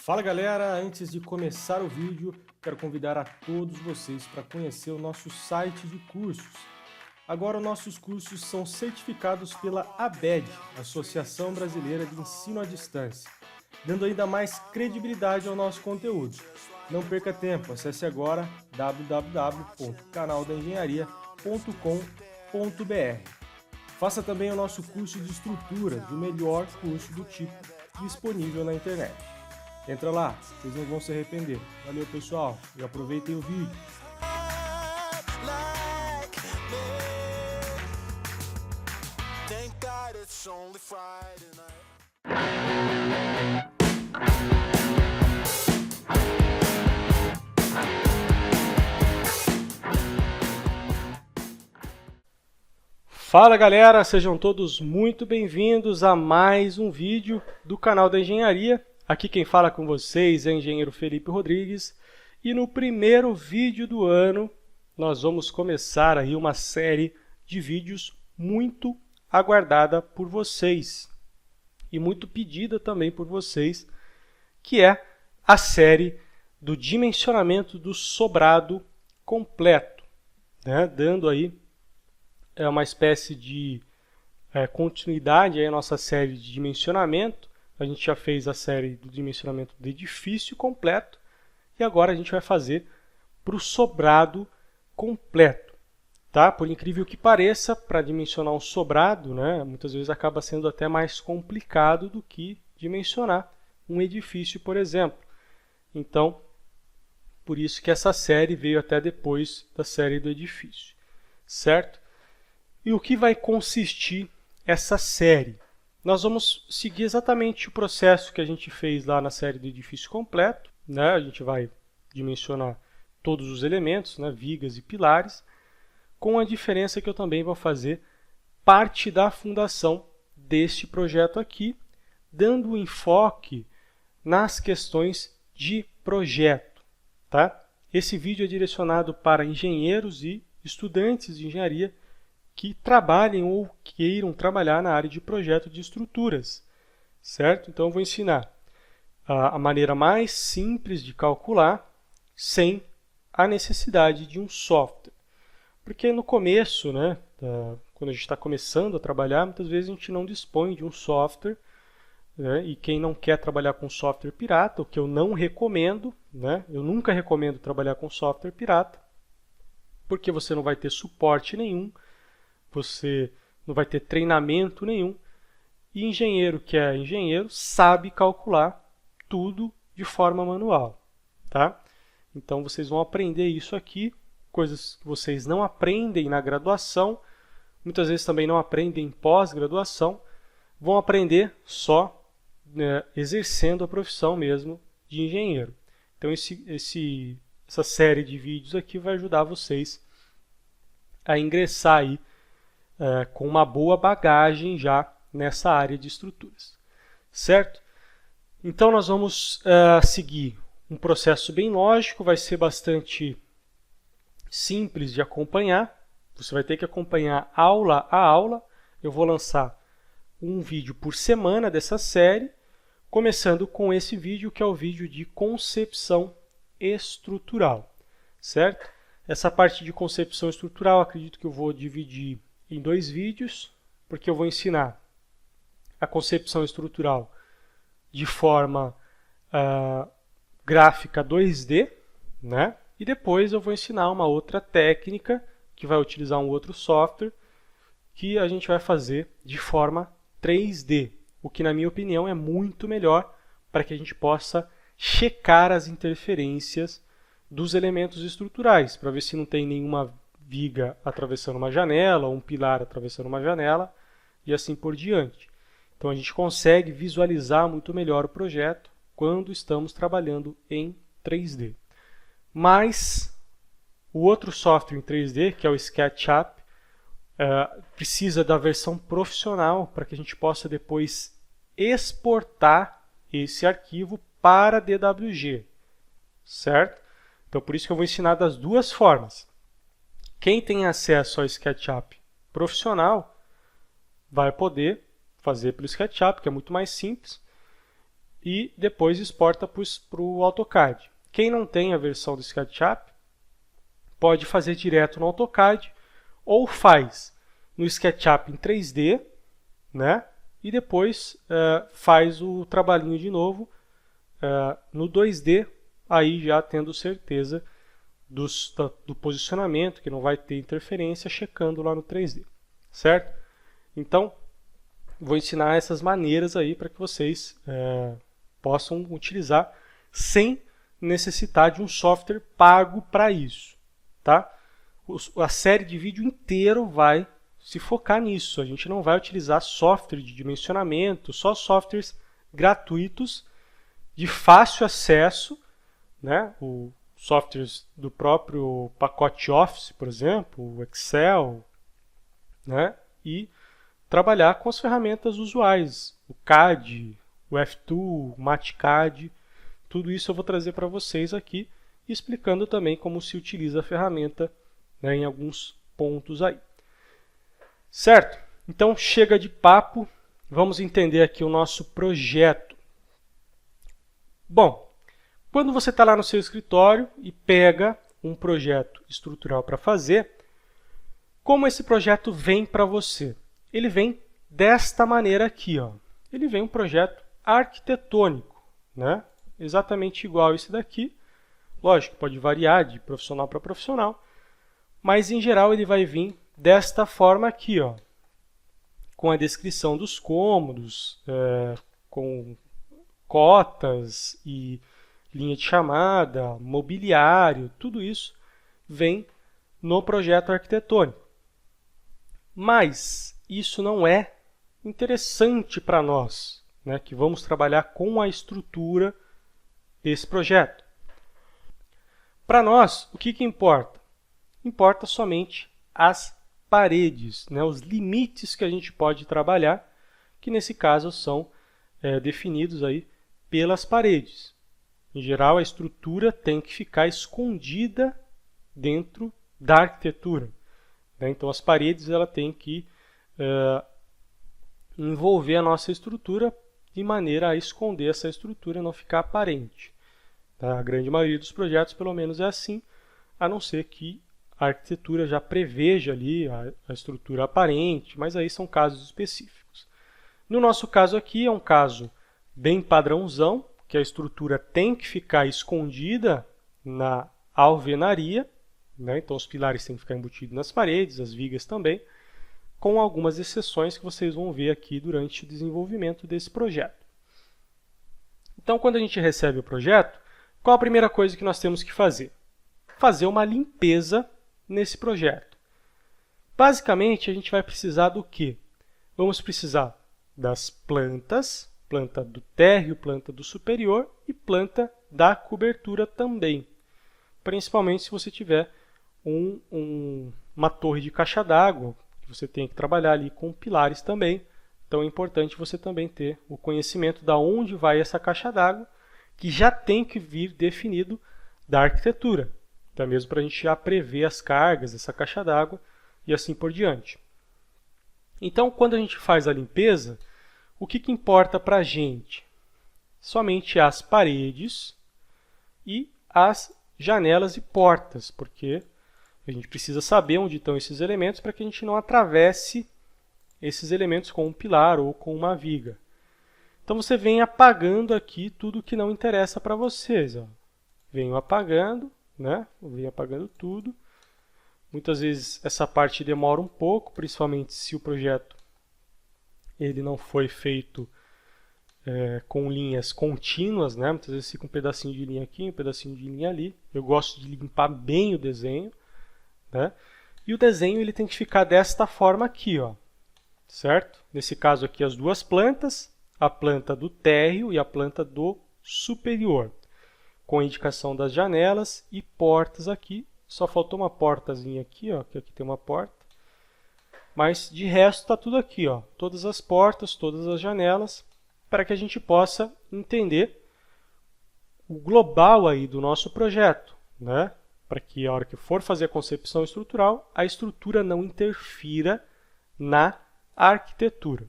Fala galera, antes de começar o vídeo, quero convidar a todos vocês para conhecer o nosso site de cursos. Agora nossos cursos são certificados pela ABED, Associação Brasileira de Ensino à Distância, dando ainda mais credibilidade ao nosso conteúdo. Não perca tempo, acesse agora www.canaldaengenharia.com.br. Faça também o nosso curso de estruturas, o melhor curso do tipo disponível na internet. Entra lá, vocês não vão se arrepender. Valeu pessoal, e aproveitem o vídeo. Fala galera, sejam todos muito bem-vindos a mais um vídeo do canal da Engenharia. Aqui quem fala com vocês é o engenheiro Felipe Rodrigues e no primeiro vídeo do ano nós vamos começar aí uma série de vídeos muito aguardada por vocês e muito pedida também por vocês, que é a série do dimensionamento do sobrado completo, né? Dando aí uma espécie de continuidade aí à nossa série de dimensionamento. A gente já fez a série do dimensionamento do edifício completo e agora a gente vai fazer para o sobrado completo. Tá? Por incrível que pareça, para dimensionar um sobrado, né, muitas vezes acaba sendo até mais complicado do que dimensionar um edifício, por exemplo. Então, por isso que essa série veio até depois da série do edifício, certo? E o que vai consistir essa série? Nós vamos seguir exatamente o processo que a gente fez lá na série do edifício completo, né? A gente vai dimensionar todos os elementos, né? Vigas e pilares, com a diferença que eu também vou fazer parte da fundação deste projeto aqui, dando enfoque nas questões de projeto. Tá? Esse vídeo é direcionado para engenheiros e estudantes de engenharia que trabalhem ou queiram trabalhar na área de projeto de estruturas, certo? Então eu vou ensinar a maneira mais simples de calcular sem a necessidade de um software. Porque no começo, né, quando a gente está começando a trabalhar, muitas vezes a gente não dispõe de um software, né, e quem não quer trabalhar com software pirata, o que eu não recomendo, né, eu nunca recomendo trabalhar com software pirata, porque você não vai ter suporte nenhum, você não vai ter treinamento nenhum, e engenheiro que é engenheiro sabe calcular tudo de forma manual. Tá? Então vocês vão aprender isso aqui, coisas que vocês não aprendem na graduação, muitas vezes também não aprendem em pós-graduação, vão aprender só, né, exercendo a profissão mesmo de engenheiro. Então essa série de vídeos aqui vai ajudar vocês a ingressar aí com uma boa bagagem já nessa área de estruturas, certo? Então nós vamos seguir um processo bem lógico, vai ser bastante simples de acompanhar, você vai ter que acompanhar aula a aula. Eu vou lançar um vídeo por semana dessa série, começando com esse vídeo que é o vídeo de concepção estrutural, certo? Essa parte de concepção estrutural acredito que eu vou dividir em 2 vídeos, porque eu vou ensinar a concepção estrutural de forma gráfica 2D, né? E depois eu vou ensinar uma outra técnica que vai utilizar um outro software que a gente vai fazer de forma 3D, o que na minha opinião é muito melhor para que a gente possa checar as interferências dos elementos estruturais, para ver se não tem nenhuma viga atravessando uma janela, ou um pilar atravessando uma janela, e assim por diante. Então a gente consegue visualizar muito melhor o projeto quando estamos trabalhando em 3D. Mas o outro software em 3D, que é o SketchUp, precisa da versão profissional para que a gente possa depois exportar esse arquivo para DWG, certo? Então por isso que eu vou ensinar das duas formas. Quem tem acesso ao SketchUp profissional vai poder fazer pelo SketchUp, que é muito mais simples. e depois exporta para o AutoCAD. Quem não tem a versão do SketchUp pode fazer direto no AutoCAD ou faz no SketchUp em 3D, né? E depois faz o trabalhinho de novo no 2D, aí já tendo certeza do posicionamento, que não vai ter interferência, checando lá no 3D, certo? Então, vou ensinar essas maneiras aí para que vocês possam utilizar sem necessitar de um software pago para isso, tá? A série de vídeo inteiro vai se focar nisso. A gente não vai utilizar software de dimensionamento, só softwares gratuitos de fácil acesso, né? Softwares do próprio pacote Office, por exemplo, o Excel, né? E trabalhar com as ferramentas usuais, o CAD, o F2, o MatCAD, tudo isso eu vou trazer para vocês aqui, explicando também como se utiliza a ferramenta, né, em alguns pontos aí. Certo? Então chega de papo, vamos entender aqui o nosso projeto. Bom, quando você está lá no seu escritório e pega um projeto estrutural para fazer, como esse projeto vem para você? Ele vem desta maneira aqui, ó. Ele vem um projeto arquitetônico, né? Exatamente igual esse daqui. Lógico, pode variar de profissional para profissional, mas em geral ele vai vir desta forma aqui, ó, com a descrição dos cômodos, com cotas e linha de chamada, mobiliário, tudo isso vem no projeto arquitetônico. Mas isso não é interessante para nós, né, que vamos trabalhar com a estrutura desse projeto. Para nós, o que importa? Importa somente as paredes, né, os limites que a gente pode trabalhar, que nesse caso são definidos aí pelas paredes. Em geral, a estrutura tem que ficar escondida dentro da arquitetura, né? Então, as paredes ela tem que envolver a nossa estrutura de maneira a esconder essa estrutura e não ficar aparente. Tá? A grande maioria dos projetos, pelo menos, é assim, a não ser que a arquitetura já preveja ali a estrutura aparente, mas aí são casos específicos. No nosso caso aqui, é um caso bem padrãozão, que a estrutura tem que ficar escondida na alvenaria, né? Então os pilares têm que ficar embutidos nas paredes, as vigas também, com algumas exceções que vocês vão ver aqui durante o desenvolvimento desse projeto. Então, quando a gente recebe o projeto, qual a primeira coisa que nós temos que fazer? Fazer uma limpeza nesse projeto. Basicamente, a gente vai precisar do quê? Vamos precisar das plantas, planta do térreo, planta do superior e planta da cobertura também. Principalmente se você tiver uma torre de caixa d'água, você tem que trabalhar ali com pilares também. Então é importante você também ter o conhecimento de onde vai essa caixa d'água, que já tem que vir definido da arquitetura. Até mesmo para a gente já prever as cargas dessa caixa d'água e assim por diante. Então, quando a gente faz a limpeza, o que importa para a gente? Somente as paredes e as janelas e portas, porque a gente precisa saber onde estão esses elementos para que a gente não atravesse esses elementos com um pilar ou com uma viga. Então você vem apagando aqui tudo que não interessa para vocês. Ó. Venho apagando, né? Venho apagando tudo. Muitas vezes essa parte demora um pouco, principalmente se o projeto ele não foi feito com linhas contínuas, né? Muitas vezes fica um pedacinho de linha aqui, um pedacinho de linha ali. Eu gosto de limpar bem o desenho, né? E o desenho ele tem que ficar desta forma aqui, ó, certo? Nesse caso aqui as duas plantas, a planta do térreo e a planta do superior, com a indicação das janelas e portas aqui. Só faltou uma portazinha aqui, ó, que aqui tem uma porta. Mas de resto está tudo aqui, ó, todas as portas, todas as janelas, para que a gente possa entender o global aí do nosso projeto, né? Para que a hora que for fazer a concepção estrutural, a estrutura não interfira na arquitetura,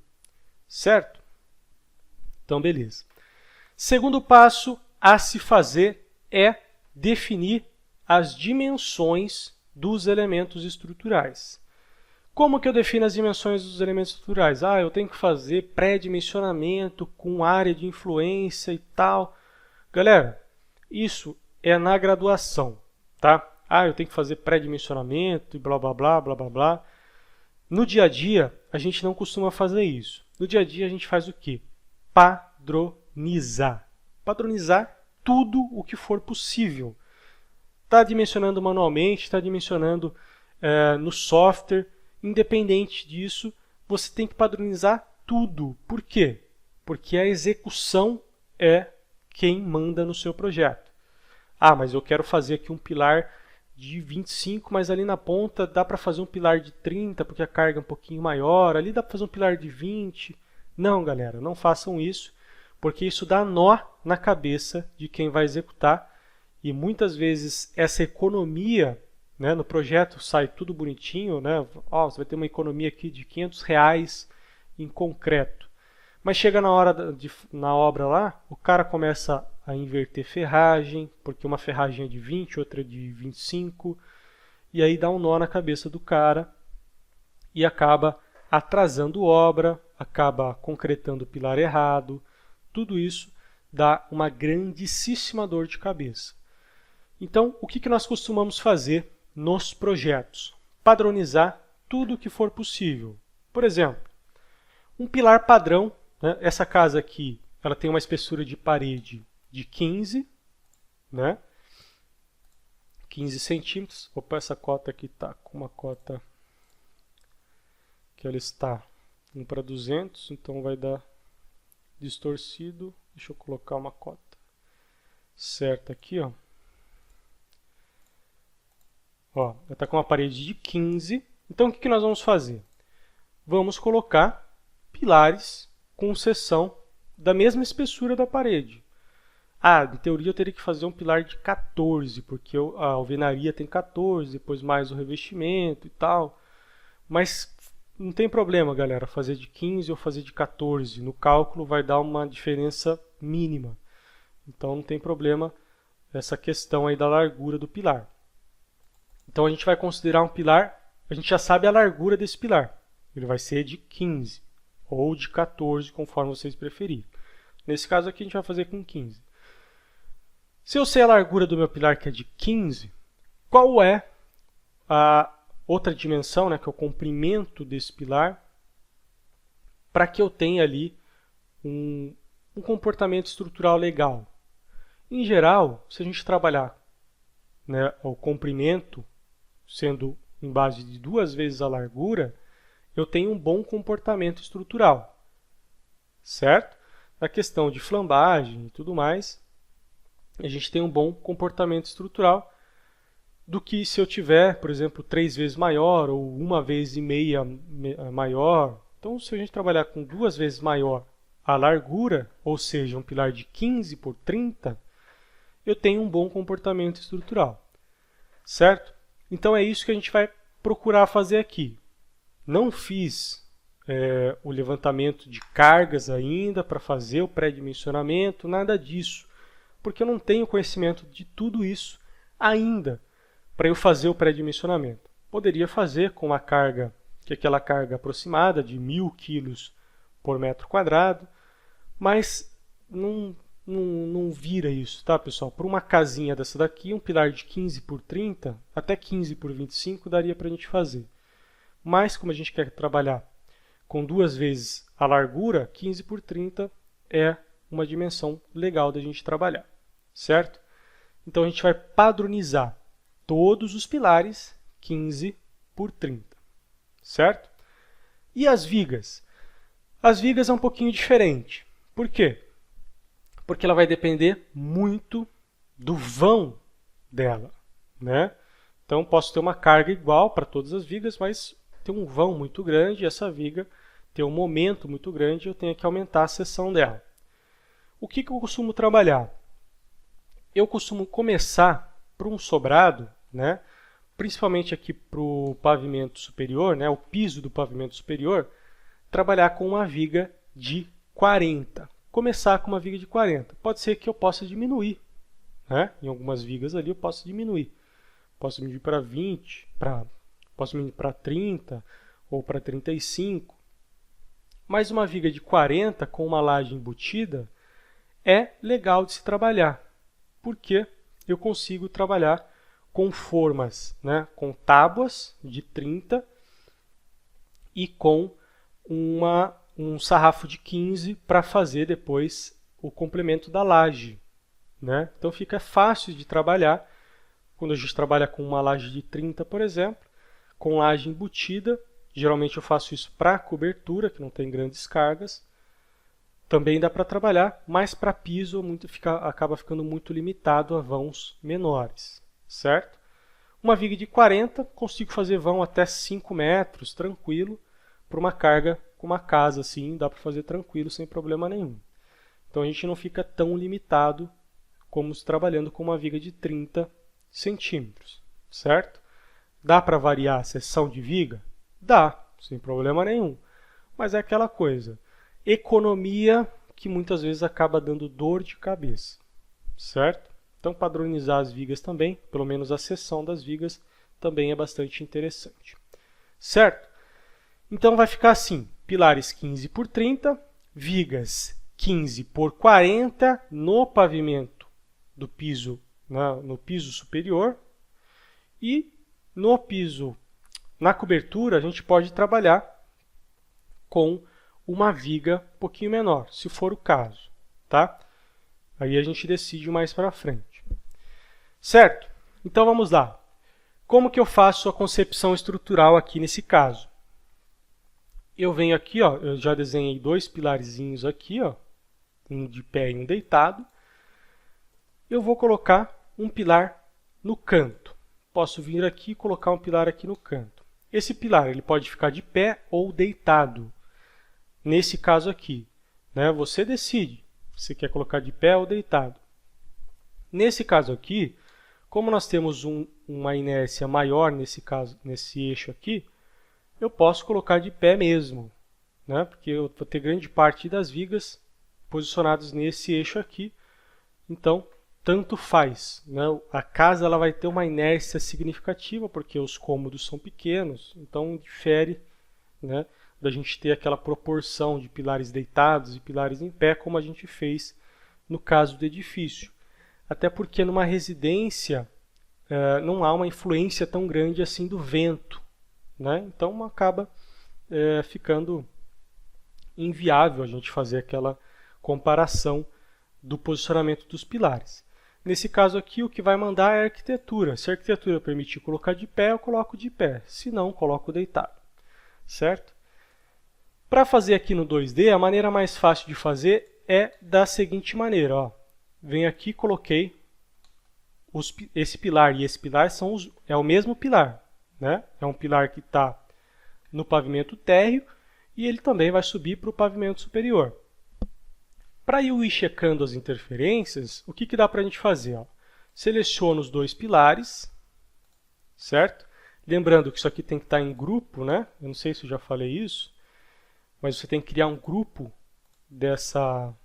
certo? Então, beleza. Segundo passo a se fazer é definir as dimensões dos elementos estruturais. Como que eu defino as dimensões dos elementos estruturais? Eu tenho que fazer pré-dimensionamento com área de influência e tal. Galera, isso é na graduação, tá? Eu tenho que fazer pré-dimensionamento e blá, blá, blá, blá, blá, blá. No dia a dia, a gente não costuma fazer isso. No dia a dia, a gente faz o quê? Padronizar. Padronizar tudo o que for possível. Está dimensionando manualmente, está dimensionando no software. Independente disso, você tem que padronizar tudo. Por quê? Porque a execução é quem manda no seu projeto. Mas eu quero fazer aqui um pilar de 25, mas ali na ponta dá para fazer um pilar de 30, porque a carga é um pouquinho maior. Ali dá para fazer um pilar de 20. Não, galera, não façam isso, porque isso dá nó na cabeça de quem vai executar. E muitas vezes essa economia, né, no projeto sai tudo bonitinho, né? Você vai ter uma economia aqui de R$500 em concreto. Mas chega na hora na obra lá, o cara começa a inverter ferragem, porque uma ferragem é de 20, outra é de 25, e aí dá um nó na cabeça do cara e acaba atrasando obra, acaba concretando o pilar errado. Tudo isso dá uma grandíssima dor de cabeça. Então, o que nós costumamos fazer nos projetos? Padronizar tudo o que for possível. Por exemplo, um pilar padrão, né? Essa casa aqui, ela tem uma espessura de parede de 15, né? 15 centímetros. Opa, essa cota aqui está com uma cota que ela está 1:200, então vai dar distorcido. Deixa eu colocar uma cota certa aqui, ó. Ela está com uma parede de 15. Então, o que nós vamos fazer? Vamos colocar pilares com seção da mesma espessura da parede. Em teoria eu teria que fazer um pilar de 14, porque a alvenaria tem 14, depois mais o revestimento e tal. Mas não tem problema, galera, fazer de 15 ou fazer de 14. No cálculo vai dar uma diferença mínima. Então não tem problema essa questão aí da largura do pilar. Então a gente vai considerar um pilar, a gente já sabe a largura desse pilar. Ele vai ser de 15 ou de 14, conforme vocês preferirem. Nesse caso aqui a gente vai fazer com 15. Se eu sei a largura do meu pilar, que é de 15, qual é a outra dimensão, né, que é o comprimento desse pilar, para que eu tenha ali um comportamento estrutural legal? Em geral, se a gente trabalhar, né, o comprimento sendo em base de 2 vezes a largura, eu tenho um bom comportamento estrutural, certo? Na questão de flambagem e tudo mais, a gente tem um bom comportamento estrutural do que se eu tiver, por exemplo, 3 vezes maior ou 1,5 maior. Então, se a gente trabalhar com 2 vezes maior a largura, ou seja, um pilar de 15 por 30, eu tenho um bom comportamento estrutural, certo? Então é isso que a gente vai procurar fazer aqui. Não fiz o levantamento de cargas ainda para fazer o pré-dimensionamento, nada disso, porque eu não tenho conhecimento de tudo isso ainda para eu fazer o pré-dimensionamento. Poderia fazer com uma carga, que é aquela carga aproximada de 1000 kg por metro quadrado, mas não vira isso, tá, pessoal? Por uma casinha dessa daqui, um pilar de 15 por 30, até 15 por 25 daria para a gente fazer. Mas, como a gente quer trabalhar com 2 vezes a largura, 15 por 30 é uma dimensão legal da gente trabalhar, certo? Então, a gente vai padronizar todos os pilares 15 por 30, certo? E as vigas? As vigas é um pouquinho diferente. Por quê? Porque ela vai depender muito do vão dela, né? Então, posso ter uma carga igual para todas as vigas, mas ter um vão muito grande, e essa viga ter um momento muito grande, eu tenho que aumentar a seção dela. O que eu costumo trabalhar? Eu costumo começar por um sobrado, né? Principalmente aqui para o pavimento superior, né? O piso do pavimento superior, trabalhar com uma viga de 40. começar com uma viga de 40. Pode ser que eu possa diminuir, né? Em algumas vigas ali eu posso diminuir. Posso diminuir para 20, posso diminuir para 30 ou para 35. Mas uma viga de 40 com uma laje embutida é legal de se trabalhar, porque eu consigo trabalhar com formas, né? Com tábuas de 30 e com um sarrafo de 15 para fazer depois o complemento da laje, né? Então fica fácil de trabalhar quando a gente trabalha com uma laje de 30, por exemplo, com laje embutida. Geralmente eu faço isso para cobertura, que não tem grandes cargas. Também dá para trabalhar, mas para piso acaba ficando muito limitado a vãos menores, certo? Uma viga de 40, consigo fazer vão até 5 metros, tranquilo, para uma carga com uma casa assim, dá para fazer tranquilo, sem problema nenhum. Então a gente não fica tão limitado como se trabalhando com uma viga de 30 centímetros, certo? Dá para variar a seção de viga? Dá, sem problema nenhum. Mas é aquela coisa, economia que muitas vezes acaba dando dor de cabeça, certo? Então padronizar as vigas também, pelo menos a seção das vigas, também é bastante interessante, certo? Então vai ficar assim, pilares 15 por 30, vigas 15 por 40 no pavimento do piso, no piso superior, e no piso, na cobertura, a gente pode trabalhar com uma viga um pouquinho menor, se for o caso, tá? Aí a gente decide mais para frente. Certo? Então vamos lá. Como que eu faço a concepção estrutural aqui nesse caso? Eu venho aqui, ó, eu já desenhei dois pilarzinhos aqui, ó, um de pé e um deitado. Eu vou colocar um pilar no canto. Posso vir aqui e colocar um pilar aqui no canto. Esse pilar ele pode ficar de pé ou deitado. Nesse caso aqui, né, você decide se quer colocar de pé ou deitado. Nesse caso aqui, como nós temos uma inércia maior nesse eixo aqui, eu posso colocar de pé mesmo, né, porque eu vou ter grande parte das vigas posicionadas nesse eixo aqui. Então, tanto faz, né? A casa ela vai ter uma inércia significativa, porque os cômodos são pequenos, então difere, né, da gente ter aquela proporção de pilares deitados e pilares em pé, como a gente fez no caso do edifício. Até porque numa residência não há uma influência tão grande assim do vento, né? Então acaba ficando inviável a gente fazer aquela comparação do posicionamento dos pilares. Nesse caso aqui, o que vai mandar é a arquitetura. Se a arquitetura permitir colocar de pé, eu coloco de pé. Se não, coloco deitado. Certo? Para fazer aqui no 2D, a maneira mais fácil de fazer é da seguinte maneira. Ó. Venho aqui, coloquei esse pilar e esse pilar é o mesmo pilar, né? É um pilar que está no pavimento térreo e ele também vai subir para o pavimento superior. Para eu ir checando as interferências, o que dá para a gente fazer? Ó? Seleciono os dois pilares, certo? Lembrando que isso aqui tem que estar em grupo, né? Eu não sei se eu já falei isso, mas você tem que criar um grupo dessas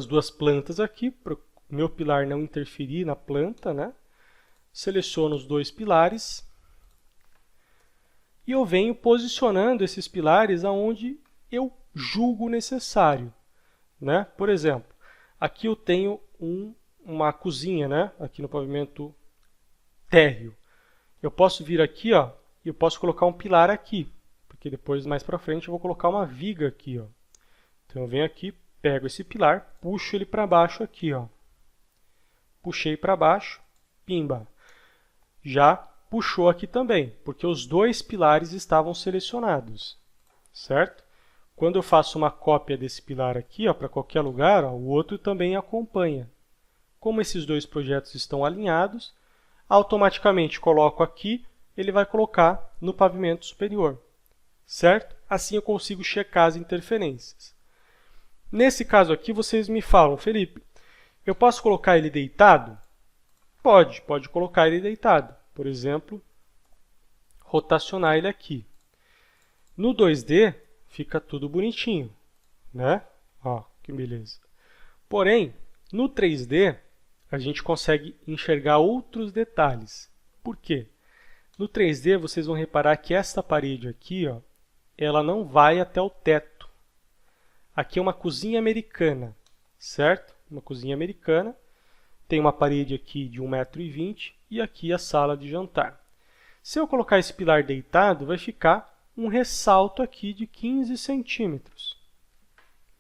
duas plantas aqui, para o meu pilar não interferir na planta, né? Seleciono os dois pilares e eu venho posicionando esses pilares aonde eu julgo necessário, né? Por exemplo, aqui eu tenho uma cozinha, né? Aqui no pavimento térreo. Eu posso vir aqui, ó, e eu posso colocar um pilar aqui, porque depois mais para frente eu vou colocar uma viga aqui, ó. Então eu venho aqui, pego esse pilar, puxo ele para baixo aqui, ó. Puxei para baixo, pimba. Já puxou aqui também, porque os dois pilares estavam selecionados, certo? Quando eu faço uma cópia desse pilar aqui, para qualquer lugar, ó, o outro também acompanha. Como esses dois projetos estão alinhados, automaticamente coloco aqui, ele vai colocar no pavimento superior, certo? Assim eu consigo checar as interferências. Nesse caso aqui, vocês me falam, Felipe, eu posso colocar ele deitado? Pode colocar ele deitado. Por exemplo, rotacionar ele aqui. No 2D, fica tudo bonitinho, né? Ó, que beleza. Porém, no 3D, a gente consegue enxergar outros detalhes. Por quê? No 3D, vocês vão reparar que esta parede aqui, ó, ela não vai até o teto. Aqui é uma cozinha americana, certo? Uma cozinha americana. Tem uma parede aqui de 1,20 m e aqui a sala de jantar. Se eu colocar esse pilar deitado, vai ficar um ressalto aqui de 15 centímetros.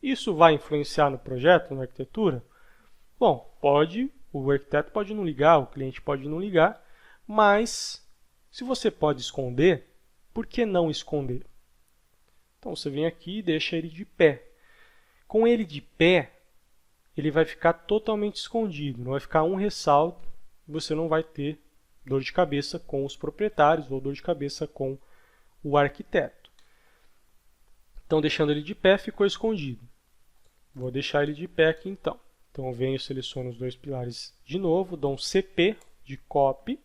Isso vai influenciar no projeto, na arquitetura? Bom, pode, o arquiteto pode não ligar, o cliente pode não ligar, mas se você pode esconder, por que não esconder? Então você vem aqui e deixa ele de pé. Com ele de pé, ele vai ficar totalmente escondido, não vai ficar um ressalto, você não vai ter dor de cabeça com os proprietários ou dor de cabeça com o arquiteto. Então, deixando ele de pé, ficou escondido. Vou deixar ele de pé aqui então. Então, eu venho, seleciono os dois pilares de novo, dou um CP de copy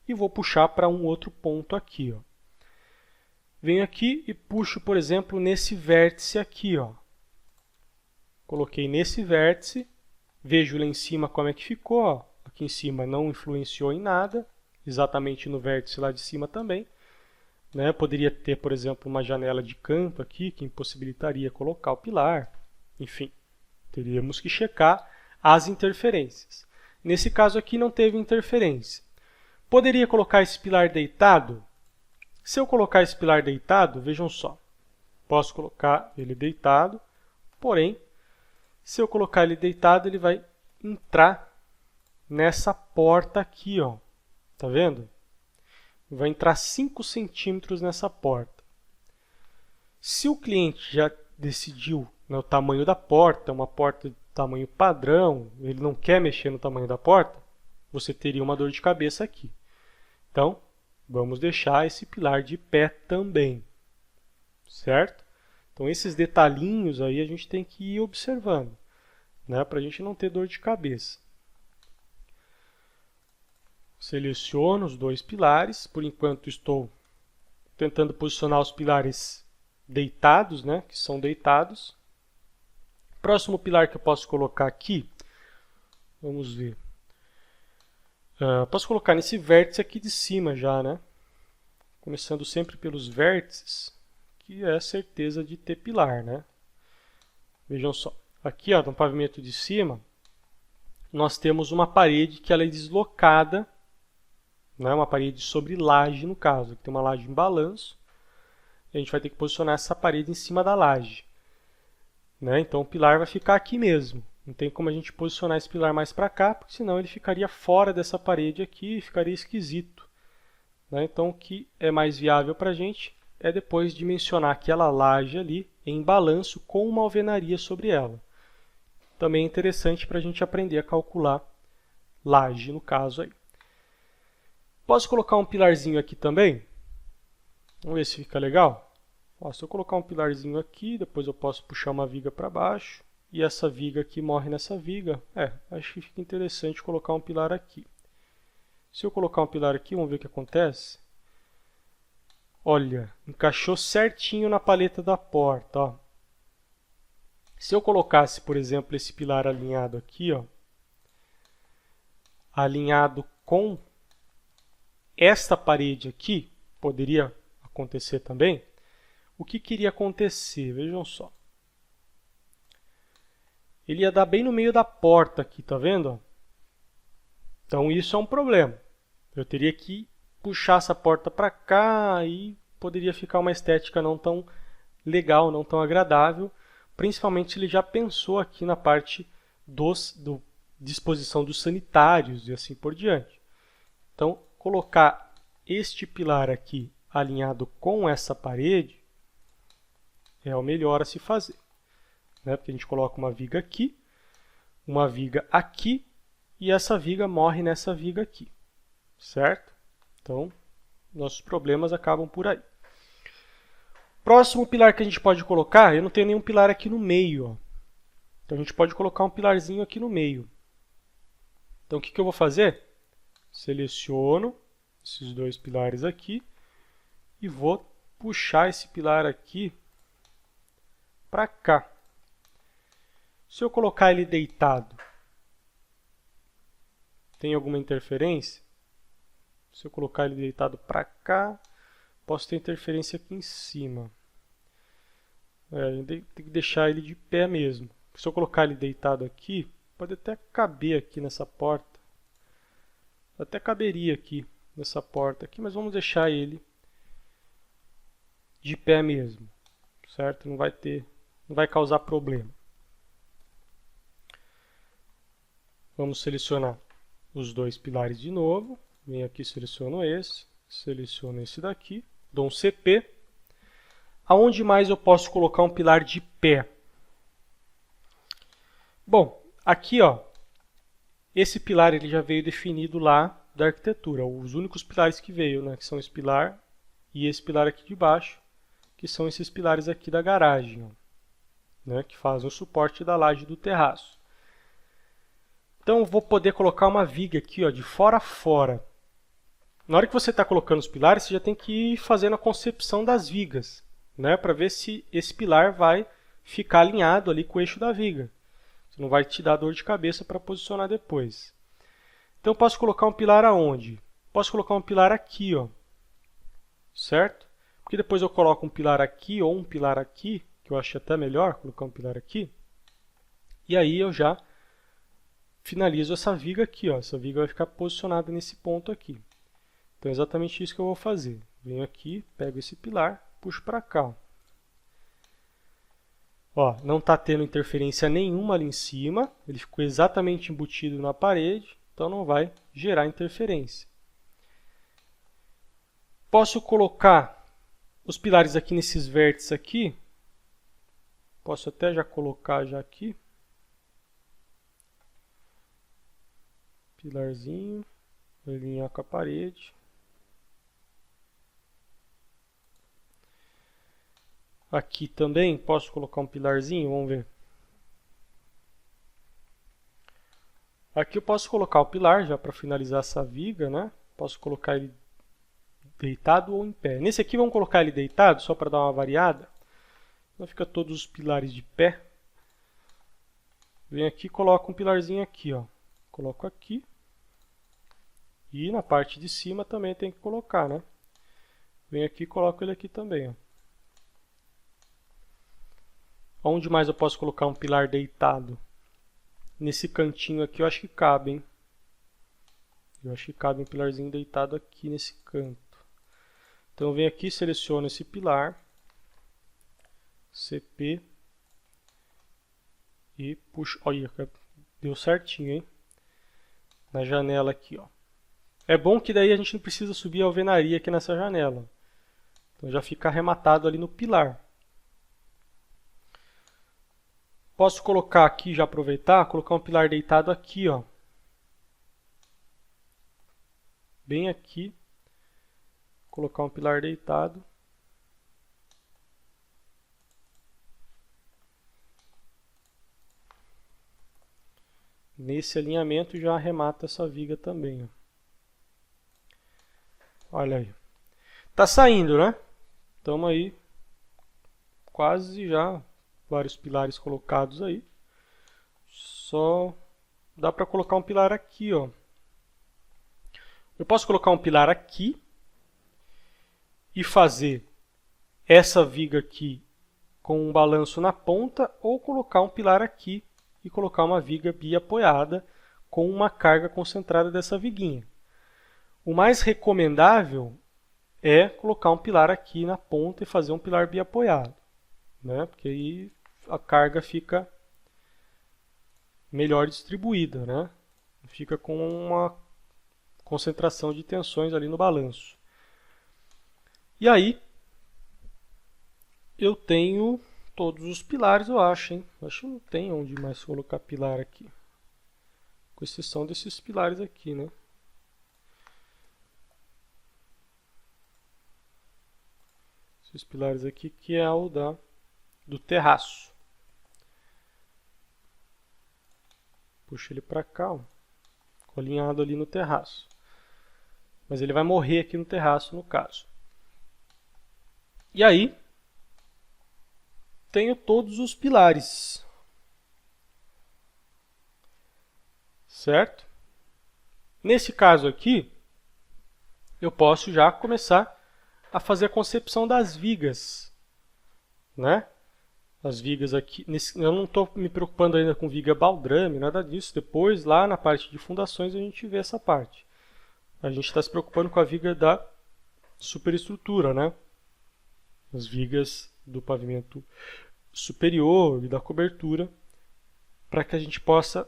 e vou puxar para um outro ponto aqui. Ó. Venho aqui e puxo, por exemplo, nesse vértice aqui. Ó. Coloquei nesse vértice, vejo lá em cima como é que ficou. Ó. Aqui em cima não influenciou em nada, exatamente no vértice lá de cima também. Né? Poderia ter, por exemplo, uma janela de canto aqui que impossibilitaria colocar o pilar. Enfim, teríamos que checar as interferências. Nesse caso aqui não teve interferência. Poderia colocar esse pilar deitado? Se eu colocar esse pilar deitado, vejam só, posso colocar ele deitado, porém, se eu colocar ele deitado, ele vai entrar nessa porta aqui, ó. Tá vendo? Vai entrar 5 centímetros nessa porta. Se o cliente já decidiu, né, o tamanho da porta, uma porta de tamanho padrão, ele não quer mexer no tamanho da porta, você teria uma dor de cabeça aqui. Então, vamos deixar esse pilar de pé também, certo? Então, esses detalhinhos aí a gente tem que ir observando, né, para a gente não ter dor de cabeça. Seleciono os dois pilares, por enquanto estou tentando posicionar os pilares deitados, né, que são deitados. Próximo pilar que eu posso colocar aqui, vamos ver. Posso colocar nesse vértice aqui de cima já, né? Começando sempre pelos vértices, que é a certeza de ter pilar, né? Vejam só, aqui ó, no pavimento de cima, nós temos uma parede que ela é deslocada, né? Uma parede sobre laje no caso, aqui tem uma laje em balanço, e a gente vai ter que posicionar essa parede em cima da laje. Né? Então o pilar vai ficar aqui mesmo. Não tem como a gente posicionar esse pilar mais para cá, porque senão ele ficaria fora dessa parede aqui e ficaria esquisito. Né? Então o que é mais viável para a gente é depois dimensionar aquela laje ali em balanço com uma alvenaria sobre ela. Também é interessante para a gente aprender a calcular laje no caso aí. Posso colocar um pilarzinho aqui também? Vamos ver se fica legal. Ó, se eu colocar um pilarzinho aqui, depois eu posso puxar uma viga para baixo, e essa viga aqui morre nessa viga. Acho que fica interessante colocar um pilar aqui. Se eu colocar um pilar aqui, vamos ver o que acontece. Olha, encaixou certinho na paleta da porta. Ó. Se eu colocasse, por exemplo, esse pilar alinhado aqui, ó, alinhado com esta parede aqui, poderia acontecer também. O que iria acontecer? Vejam só. Ele ia dar bem no meio da porta aqui, tá vendo? Então isso é um problema. Eu teria que puxar essa porta para cá e poderia ficar uma estética não tão legal, não tão agradável, principalmente se ele já pensou aqui na parte disposição dos sanitários e assim por diante. Então, colocar este pilar aqui alinhado com essa parede é o melhor a se fazer, né? Porque a gente coloca uma viga aqui, uma viga aqui, e essa viga morre nessa viga aqui, certo? Então, nossos problemas acabam por aí. Próximo pilar que a gente pode colocar, eu não tenho nenhum pilar aqui no meio, ó. Então a gente pode colocar um pilarzinho aqui no meio. Então o que eu vou fazer? Seleciono esses dois pilares aqui e vou puxar esse pilar aqui para cá. Se eu colocar ele deitado, tem alguma interferência? Se eu colocar ele deitado para cá, posso ter interferência aqui em cima. Tem que deixar ele de pé mesmo. Se eu colocar ele deitado aqui, pode até caber aqui nessa porta. Até caberia aqui nessa porta aqui, mas vamos deixar ele de pé mesmo, certo? Não vai causar problema. Vamos selecionar os dois pilares de novo. Venho aqui, seleciono esse daqui, dou um CP. Aonde mais eu posso colocar um pilar de pé? Bom, aqui ó, esse pilar ele já veio definido lá da arquitetura. Os únicos pilares que veio, né, que são esse pilar e esse pilar aqui de baixo, que são esses pilares aqui da garagem, ó, né, que fazem o suporte da laje do terraço. Então eu vou poder colocar uma viga aqui, ó, de fora a fora. Na hora que você está colocando os pilares, você já tem que ir fazendo a concepção das vigas, né, para ver se esse pilar vai ficar alinhado ali com o eixo da viga. Você não vai te dar dor de cabeça para posicionar depois. Então eu posso colocar um pilar aonde? Posso colocar um pilar aqui, ó, certo? Porque depois eu coloco um pilar aqui ou um pilar aqui, que eu acho até melhor colocar um pilar aqui. E aí eu já finalizo essa viga aqui, ó. Essa viga vai ficar posicionada nesse ponto aqui. Então é exatamente isso que eu vou fazer. Venho aqui, pego esse pilar, puxo para cá. Ó, não está tendo interferência nenhuma ali em cima. Ele ficou exatamente embutido na parede, então não vai gerar interferência. Posso colocar os pilares aqui nesses vértices aqui. Posso até já colocar já aqui. Pilarzinho, alinhar com a parede. Aqui também posso colocar um pilarzinho, vamos ver. Aqui eu posso colocar o pilar já para finalizar essa viga, né? Posso colocar ele deitado ou em pé. Nesse aqui vamos colocar ele deitado só para dar uma variada. Então fica todos os pilares de pé. Venho aqui e coloco um pilarzinho aqui, ó. Coloco aqui. E na parte de cima também tem que colocar, né? Venho aqui e coloco ele aqui também, ó. Onde mais eu posso colocar um pilar deitado? Nesse cantinho aqui eu acho que cabe, hein? Eu acho que cabe um pilarzinho deitado aqui nesse canto. Então eu venho aqui, seleciono esse pilar, CP, e puxo. Olha, deu certinho, hein? Na janela aqui, ó. É bom que daí a gente não precisa subir a alvenaria aqui nessa janela. Então já fica arrematado ali no pilar. Posso colocar aqui, já aproveitar, colocar um pilar deitado aqui, ó. Bem aqui. Colocar um pilar deitado. Nesse alinhamento já arremata essa viga também, ó. Olha aí. Tá saindo, né? Estamos aí quase já. Vários pilares colocados aí. Só dá para colocar um pilar aqui, ó. Eu posso colocar um pilar aqui e fazer essa viga aqui com um balanço na ponta, ou colocar um pilar aqui e colocar uma viga biapoiada com uma carga concentrada dessa viguinha. O mais recomendável é colocar um pilar aqui na ponta e fazer um pilar biapoiado, né? Porque aí a carga fica melhor distribuída, né? Fica com uma concentração de tensões ali no balanço. E aí eu tenho todos os pilares, eu acho, hein? Acho que não tem onde mais colocar pilar aqui. Com exceção desses pilares aqui, né? Esses pilares aqui que é o do terraço. Puxa ele para cá, ó. Ficou alinhado ali no terraço. Mas ele vai morrer aqui no terraço, no caso. E aí, tenho todos os pilares. certo? Nesse caso aqui, eu posso já começar a fazer a concepção das vigas, né? As vigas aqui, eu não estou me preocupando ainda com viga baldrame, nada disso. Depois, lá na parte de fundações, a gente vê essa parte. A gente está se preocupando com a viga da superestrutura, né? As vigas do pavimento superior e da cobertura, para que a gente possa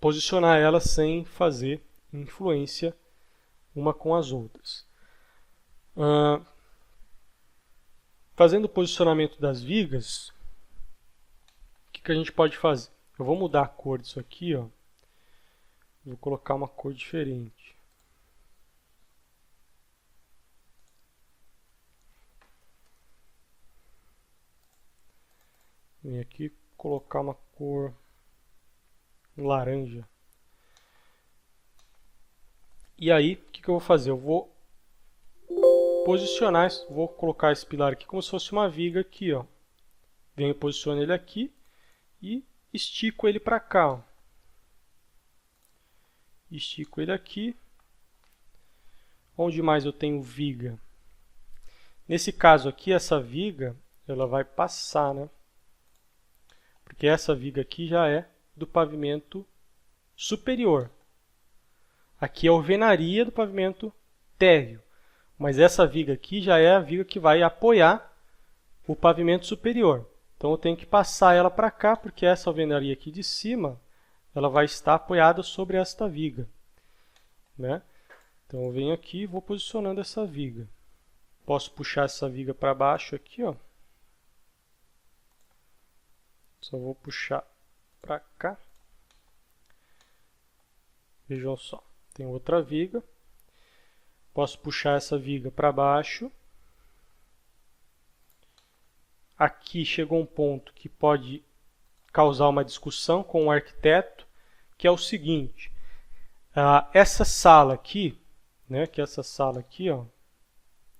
posicionar elas sem fazer influência uma com as outras. Fazendo o posicionamento das vigas, o que a gente pode fazer? Eu vou mudar a cor disso aqui, ó. Vou colocar uma cor diferente. Vem aqui colocar uma cor laranja. E aí, o que eu vou fazer? Eu vou posicionar, vou colocar esse pilar aqui como se fosse uma viga aqui, ó. Venho, posiciono ele aqui e estico ele para cá, ó. Estico ele aqui. Onde mais eu tenho viga? Nesse caso aqui, essa viga, ela vai passar, né? Porque essa viga aqui já é do pavimento superior. Aqui é a alvenaria do pavimento térreo. Mas essa viga aqui já é a viga que vai apoiar o pavimento superior. Então eu tenho que passar ela para cá, porque essa alvenaria aqui de cima, ela vai estar apoiada sobre esta viga, né? Então eu venho aqui e vou posicionando essa viga. Posso puxar essa viga para baixo aqui, ó. Só vou puxar para cá. Vejam só, tem outra viga. Posso puxar essa viga para baixo. Aqui chegou um ponto que pode causar uma discussão com o arquiteto, que é o seguinte. Essa sala aqui, né, que essa sala aqui, ó,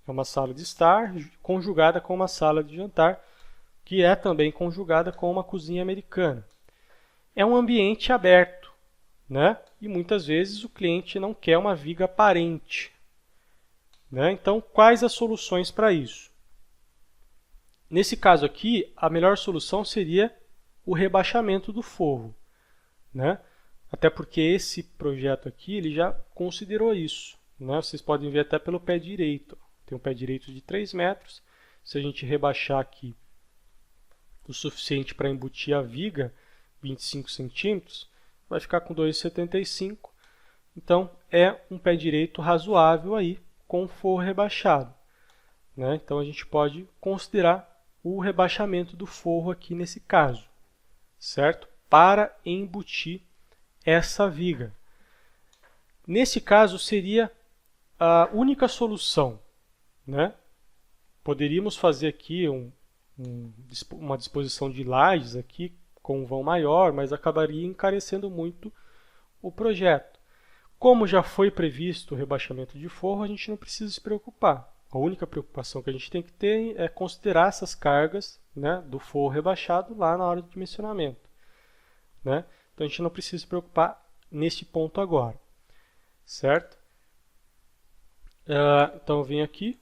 é uma sala de estar conjugada com uma sala de jantar, que é também conjugada com uma cozinha americana. É um ambiente aberto, né? E muitas vezes o cliente não quer uma viga aparente, né? Então, quais as soluções para isso? Nesse caso aqui, a melhor solução seria o rebaixamento do forro, né? Até porque esse projeto aqui ele já considerou isso, né? Vocês podem ver até pelo pé direito. Tem um pé direito de 3 metros. Se a gente rebaixar aqui o suficiente para embutir a viga, 25 centímetros, vai ficar com 2,75. Então, é um pé direito razoável aí, com forro rebaixado, né? Então, a gente pode considerar o rebaixamento do forro aqui nesse caso, certo? Para embutir essa viga. Nesse caso, seria a única solução, né? Poderíamos fazer aqui uma disposição de lajes aqui com um vão maior, mas acabaria encarecendo muito o projeto. Como já foi previsto o rebaixamento de forro, a gente não precisa se preocupar. A única preocupação que a gente tem que ter é considerar essas cargas, né, do forro rebaixado lá na hora do dimensionamento, né? Então a gente não precisa se preocupar nesse ponto agora, certo? Então eu venho aqui,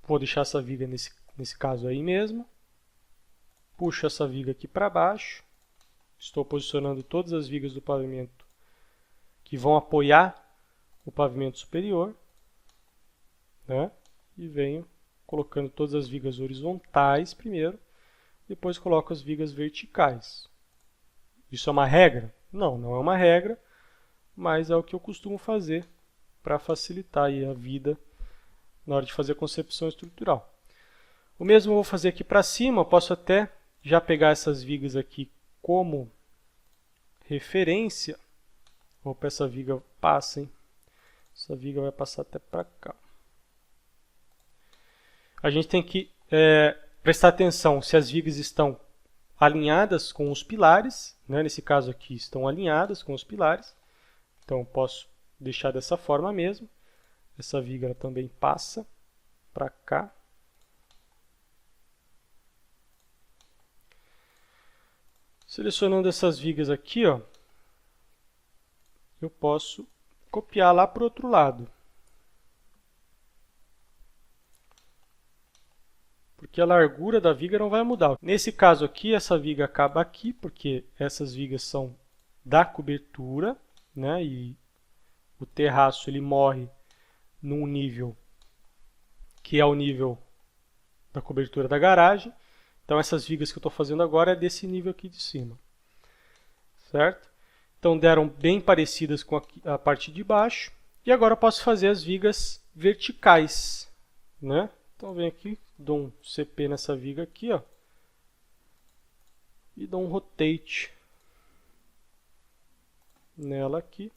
vou deixar essa viga nesse caso aí mesmo, puxo essa viga aqui para baixo, estou posicionando todas as vigas do pavimento que vão apoiar o pavimento superior, né? E venho colocando todas as vigas horizontais primeiro, depois coloco as vigas verticais. Isso é uma regra? Não, não é uma regra, mas é o que eu costumo fazer para facilitar aí a vida na hora de fazer a concepção estrutural. O mesmo eu vou fazer aqui para cima, eu posso até já pegar essas vigas aqui como referência. Opa, essa viga passa, hein? Essa viga vai passar até para cá. A gente tem que prestar atenção se as vigas estão alinhadas com os pilares, né? Nesse caso aqui estão alinhadas com os pilares, então eu posso deixar dessa forma mesmo. Essa viga ela também passa para cá. Selecionando essas vigas aqui, ó, eu posso copiar lá para o outro lado. Porque a largura da viga não vai mudar. Nesse caso aqui, essa viga acaba aqui, porque essas vigas são da cobertura, né? E o terraço ele morre num nível que é o nível da cobertura da garagem. Então essas vigas que eu estou fazendo agora é desse nível aqui de cima. Certo? Então deram bem parecidas com a parte de baixo. E agora eu posso fazer as vigas verticais, né? Então vem aqui, dou um CP nessa viga aqui, ó, e dou um rotate nela aqui.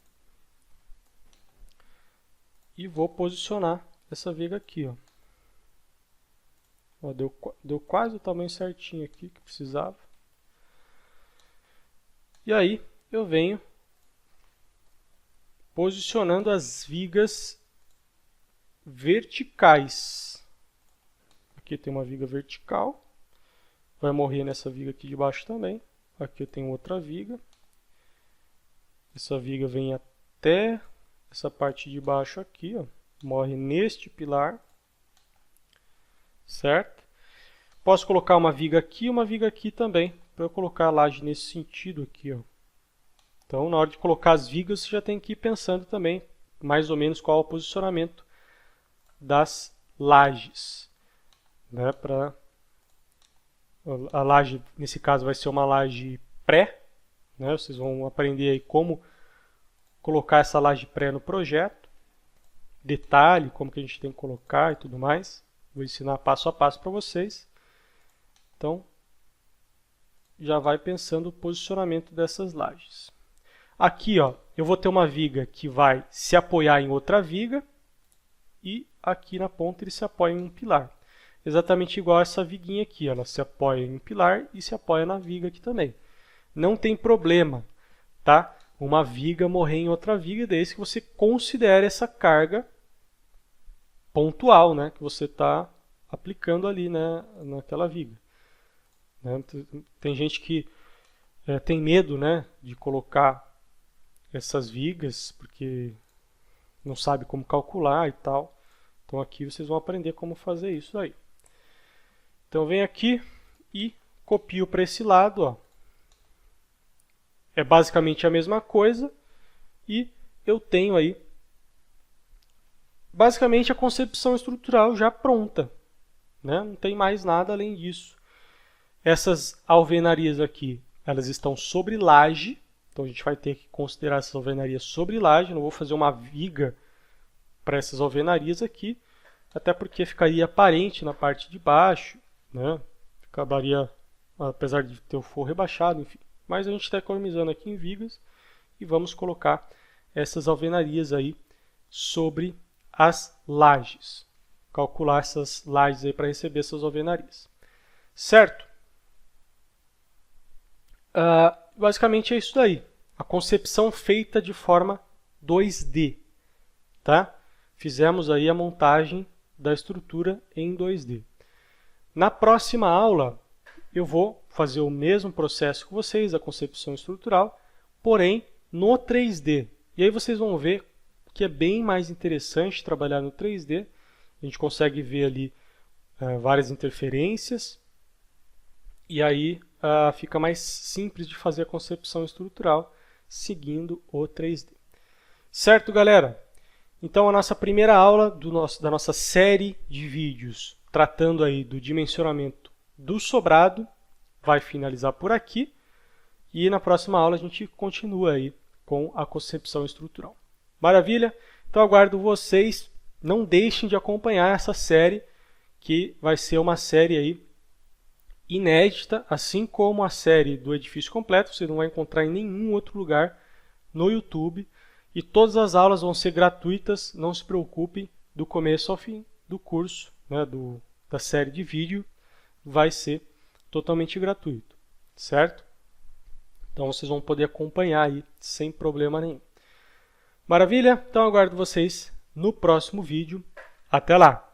E vou posicionar essa viga aqui, ó. Ó, deu quase o tamanho certinho aqui que precisava. E aí eu venho posicionando as vigas verticais. Aqui tem uma viga vertical, vai morrer nessa viga aqui de baixo também. Aqui eu tenho outra viga. Essa viga vem até essa parte de baixo aqui, ó, morre neste pilar, certo? Posso colocar uma viga aqui e uma viga aqui também, para eu colocar a laje nesse sentido aqui, ó. Então, na hora de colocar as vigas, você já tem que ir pensando também, mais ou menos, qual é o posicionamento das lajes. Né, a laje, nesse caso, vai ser uma laje pré, né, vocês vão aprender aí como colocar essa laje pré no projeto, detalhe, como que a gente tem que colocar e tudo mais. Vou ensinar passo a passo para vocês. Então, já vai pensando o posicionamento dessas lajes. Aqui, ó, eu vou ter uma viga que vai se apoiar em outra viga e aqui na ponta ele se apoia em um pilar. Exatamente igual essa viguinha aqui, ela se apoia em um pilar e se apoia na viga aqui também. Não tem problema, tá? Uma viga morrer em outra viga, desde que você considere essa carga pontual, né, que você está aplicando ali, né, naquela viga. Né? Tem gente que tem medo, né, de colocar essas vigas, porque não sabe como calcular e tal. Então aqui vocês vão aprender como fazer isso aí. Então venho aqui e copio para esse lado, ó. É basicamente a mesma coisa e eu tenho aí basicamente a concepção estrutural já pronta, né? Não tem mais nada além disso. Essas alvenarias aqui, elas estão sobre laje, então a gente vai ter que considerar essas alvenarias sobre laje. Não vou fazer uma viga para essas alvenarias aqui, até porque ficaria aparente na parte de baixo, né? Acabaria, apesar de ter o forro rebaixado, enfim. Mas a gente está economizando aqui em vigas e vamos colocar essas alvenarias aí sobre as lajes. Calcular essas lajes aí para receber essas alvenarias. Certo? Basicamente é isso daí. A concepção feita de forma 2D. Tá? Fizemos aí a montagem da estrutura em 2D. Na próxima aula, eu vou fazer o mesmo processo com vocês, a concepção estrutural, porém no 3D. E aí vocês vão ver que é bem mais interessante trabalhar no 3D. A gente consegue ver ali várias interferências e aí fica mais simples de fazer a concepção estrutural seguindo o 3D. Certo, galera? Então a nossa primeira aula da nossa série de vídeos tratando aí do dimensionamento do sobrado vai finalizar por aqui e na próxima aula a gente continua aí com a concepção estrutural. Maravilha? Então aguardo vocês, não deixem de acompanhar essa série que vai ser uma série aí inédita, assim como a série do edifício completo, você não vai encontrar em nenhum outro lugar no YouTube e todas as aulas vão ser gratuitas, não se preocupem, do começo ao fim do curso, né, da série de vídeo, vai ser totalmente gratuito, certo? Então vocês vão poder acompanhar aí sem problema nenhum. Maravilha? Então aguardo vocês no próximo vídeo. Até lá!